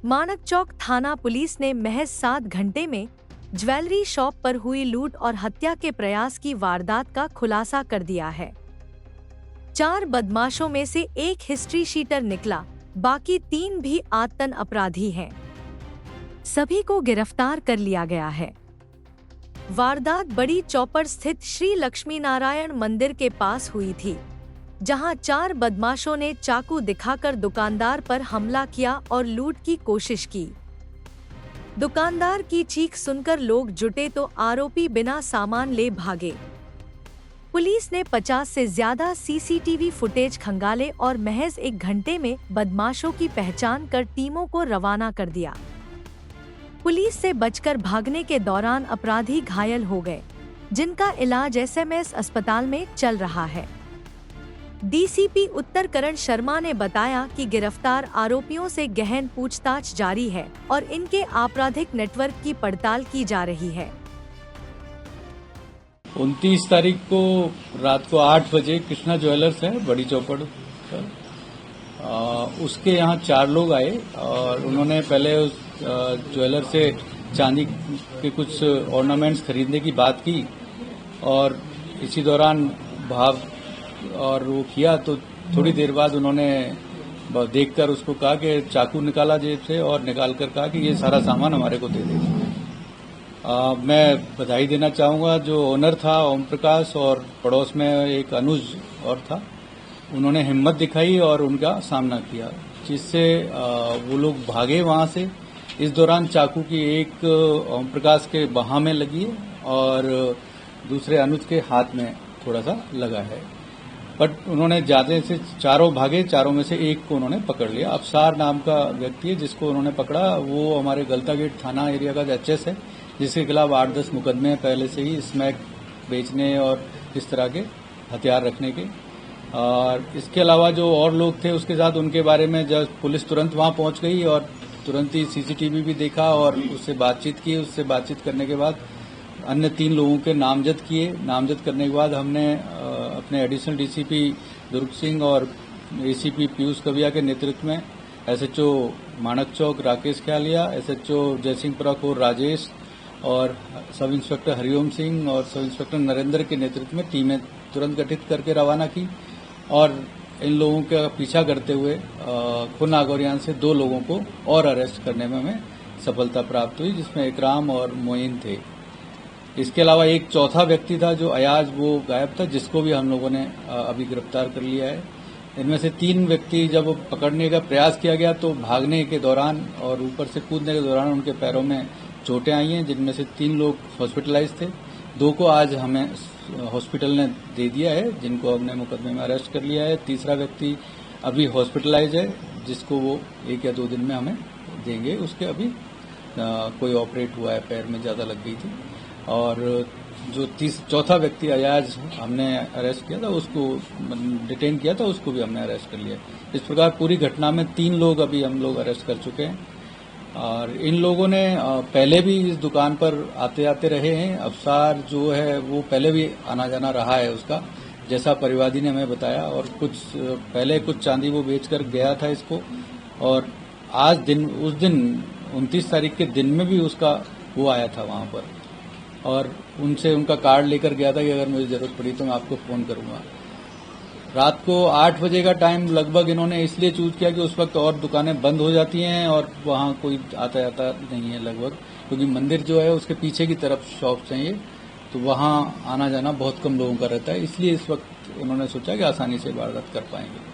मानक चौक थाना पुलिस ने महज 7 घंटे में ज्वेलरी शॉप पर हुई लूट और हत्या के प्रयास की वारदात का खुलासा कर दिया है। 4 बदमाशों में से एक हिस्ट्री शीटर निकला, बाकी 3 भी आतन अपराधी हैं। सभी को गिरफ्तार कर लिया गया है। वारदात बड़ी चौपड़ स्थित श्री लक्ष्मी नारायण मंदिर के पास हुई थी, जहां 4 बदमाशों ने चाकू दिखाकर दुकानदार पर हमला किया और लूट की कोशिश की। दुकानदार की चीख सुनकर लोग जुटे तो आरोपी बिना सामान ले भागे। पुलिस ने 50 से ज्यादा सीसीटीवी फुटेज खंगाले और महज 1 घंटे में बदमाशों की पहचान कर टीमों को रवाना कर दिया। पुलिस से बचकर भागने के दौरान अपराधी घायल हो गए, जिनका इलाज एसएमएस अस्पताल में चल रहा है। डीसीपी उत्तर करण शर्मा ने बताया कि गिरफ्तार आरोपियों से गहन पूछताछ जारी है और इनके आपराधिक नेटवर्क की पड़ताल की जा रही है। 29 तारीख को रात को 8 बजे कृष्णा ज्वेलर्स है बड़ी चौपड़ पर, उसके यहाँ 4 लोग आए और उन्होंने पहले उस ज्वेलर से चांदी के कुछ ऑर्नामेंट्स खरीदने की बात की और इसी दौरान भाव और वो किया तो थोड़ी देर बाद उन्होंने देखकर उसको कहा कि चाकू निकाला जेब से और निकाल कर कहा कि ये सारा सामान हमारे को दे दे। मैं बधाई देना चाहूंगा जो ओनर था ओम प्रकाश और पड़ोस में एक अनुज और था, उन्होंने हिम्मत दिखाई और उनका सामना किया, जिससे वो लोग भागे वहां से। इस दौरान चाकू की एक ओम प्रकाश के बाह में लगी और दूसरे अनुज के हाथ में थोड़ा सा लगा है, बट उन्होंने ज्यादा से चारों भागे, चारों में से एक को उन्होंने पकड़ लिया। अफसार नाम का व्यक्ति है जिसको उन्होंने पकड़ा, वो हमारे गलता गेट थाना एरिया का एचएस है, जिसके खिलाफ 8-10 मुकदमे पहले से ही स्मैक बेचने और इस तरह के हथियार रखने के। और इसके अलावा जो और लोग थे उसके साथ, उनके बारे में जब पुलिस तुरंत वहां पहुंच गई और तुरंत ही सीसीटीवी भी देखा और उससे बातचीत की। उससे बातचीत करने के बाद अन्य 3 लोगों के नामजद किए। नामजद करने के बाद हमने अपने एडिशनल डीसीपी दुर्ग सिंह और एसीपी पीयूष कविया के नेतृत्व में एसएचओ मानक चौक राकेश ख्यालिया, एसएचओ जयसिंहपुरा को राजेश और सब इंस्पेक्टर हरिओम सिंह और सब इंस्पेक्टर नरेंद्र के नेतृत्व में टीमें तुरंत गठित करके रवाना की और इन लोगों का पीछा करते हुए खुन आगोरियान से 2 लोगों को और अरेस्ट करने में हमें सफलता प्राप्त हुई, जिसमें इकराम और मोइन थे। इसके अलावा एक चौथा व्यक्ति था जो अयाज, वो गायब था, जिसको भी हम लोगों ने अभी गिरफ्तार कर लिया है। इनमें से 3 व्यक्ति जब पकड़ने का प्रयास किया गया तो भागने के दौरान और ऊपर से कूदने के दौरान उनके पैरों में चोटें आई हैं, जिनमें से 3 लोग हॉस्पिटलाइज थे। 2 को आज हमें हॉस्पिटल ने दे दिया है, जिनको हमने मुकदमे में अरेस्ट कर लिया है। तीसरा व्यक्ति अभी हॉस्पिटलाइज है, जिसको वो 1 या 2 दिन में हमें देंगे। उसके अभी कोई ऑपरेट हुआ है, पैर में ज्यादा लग गई थी। और जो चौथा व्यक्ति अयाज हमने अरेस्ट किया था, उसको डिटेन किया था, उसको भी हमने अरेस्ट कर लिया। इस प्रकार पूरी घटना में 3 लोग अभी हम लोग अरेस्ट कर चुके हैं और इन लोगों ने पहले भी इस दुकान पर आते आते रहे हैं। अफसार जो है वो पहले भी आना जाना रहा है उसका, जैसा परिवादी ने हमें बताया, और पहले कुछ चांदी वो बेचकर गया था इसको, और उस दिन 29 तारीख के दिन में भी उसका वो आया था वहां पर और उनसे उनका कार्ड लेकर गया था कि अगर मुझे जरूरत पड़ी तो मैं आपको फोन करूंगा। रात को 8 बजे का टाइम लगभग इन्होंने इसलिए चूज किया कि उस वक्त और दुकानें बंद हो जाती हैं और वहां कोई आता जाता नहीं है लगभग, क्योंकि मंदिर जो है उसके पीछे की तरफ शॉप्स हैं ये, तो वहां आना जाना बहुत कम लोगों का रहता है। इसलिए इस वक्त उन्होंने सोचा कि आसानी से वारदात कर पाएंगे।